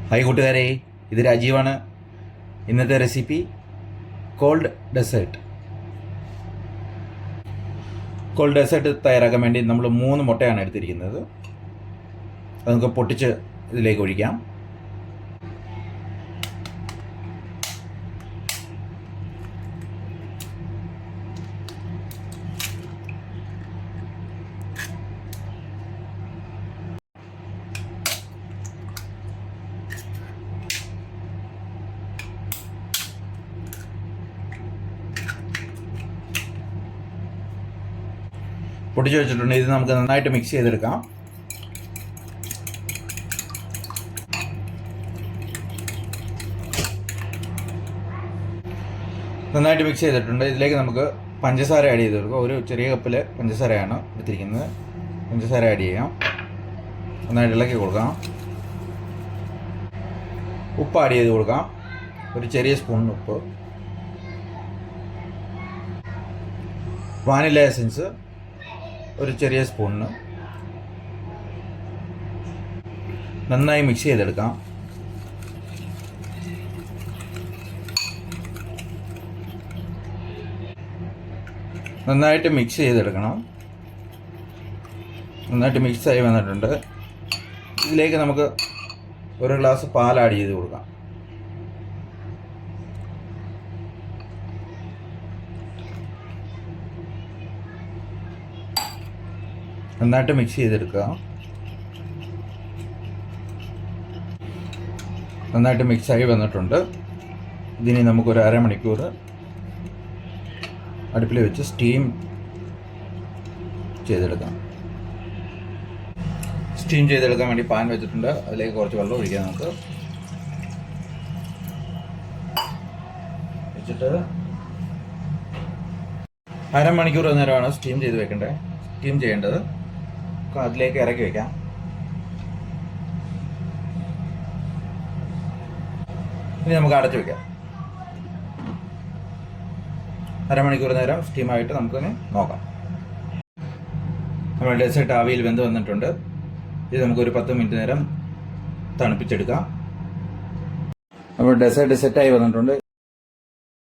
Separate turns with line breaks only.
Hi കൂട്ടുകാരെ, ഇത് രാജീവാണ്. ഇന്നത്തെ recipe cold dessert. Cold dessert തയ്യാറാക്കാൻ വേണ്ടി നമ്മൾ 3 മുട്ടയാണ് എടുത്തിരിക്കുന്നത്. അത് നമുക്ക് പൊട്ടിച്ച് ഇതിലേക്ക് ഒഴിക്കാം. പൊട്ടിച്ച് വെച്ചിട്ടുണ്ട്. ഇത് നമുക്ക് നന്നായിട്ട് മിക്സ് ചെയ്തെടുക്കാം. നന്നായിട്ട് മിക്സ് ചെയ്തിട്ടുണ്ട്. ഇതിലേക്ക് നമുക്ക് പഞ്ചസാര ആഡ് ചെയ്ത് കൊടുക്കാം. ഒരു ചെറിയ കപ്പിൽ പഞ്ചസാരയാണ് എടുത്തിരിക്കുന്നത്. പഞ്ചസാര ആഡ് ചെയ്യാം. നന്നായിട്ട് ഇളക്കി കൊടുക്കാം. ഉപ്പ് ആഡ് ചെയ്ത് കൊടുക്കാം. ഒരു ചെറിയ സ്പൂൺ ഉപ്പ്. വാനില എസൻസ് ഒരു ചെറിയ സ്പൂണിന്. നന്നായി മിക്സ് ചെയ്തെടുക്കാം. നന്നായിട്ട് മിക്സ് ചെയ്തെടുക്കണം. നന്നായിട്ട് മിക്സായി വന്നിട്ടുണ്ട്. ഇതിലേക്ക് നമുക്ക് ഒരു ഗ്ലാസ് പാൽ ആഡ് ചെയ്ത് കൊടുക്കാം. നന്നായിട്ട് മിക്സ് ചെയ്തെടുക്കുക. നന്നായിട്ട് മിക്സായി വന്നിട്ടുണ്ട്. ഇതിനി നമുക്കൊരു അരമണിക്കൂർ അടുപ്പിൽ വെച്ച് സ്റ്റീം ചെയ്തെടുക്കാം. സ്റ്റീം ചെയ്തെടുക്കാൻ വേണ്ടി പാൻ വെച്ചിട്ടുണ്ട്. അതിലേക്ക് കുറച്ച് വെള്ളം ഒഴിക്കാം. നമുക്ക് വെച്ചിട്ട് അരമണിക്കൂർ നേരമാണ് സ്റ്റീം ചെയ്ത് വെക്കേണ്ടത്. സ്റ്റീം ചെയ്യേണ്ടത്. അതിലേക്ക് ഇറക്കി വയ്ക്കാം. ഇനി നമുക്ക് അടച്ചു വയ്ക്കാം. അരമണിക്കൂർ നേരം സ്റ്റീമായിട്ട് നമുക്കിനി നോക്കാം. നമ്മുടെ ഡെസേർട്ട് ആവിയിൽ വെന്ത് വന്നിട്ടുണ്ട്. ഇത് നമുക്കൊരു 10 മിനിറ്റ് നേരം തണുപ്പിച്ചെടുക്കാം. നമ്മുടെ ഡെസേർട്ട് സെറ്റായി വന്നിട്ടുണ്ട്.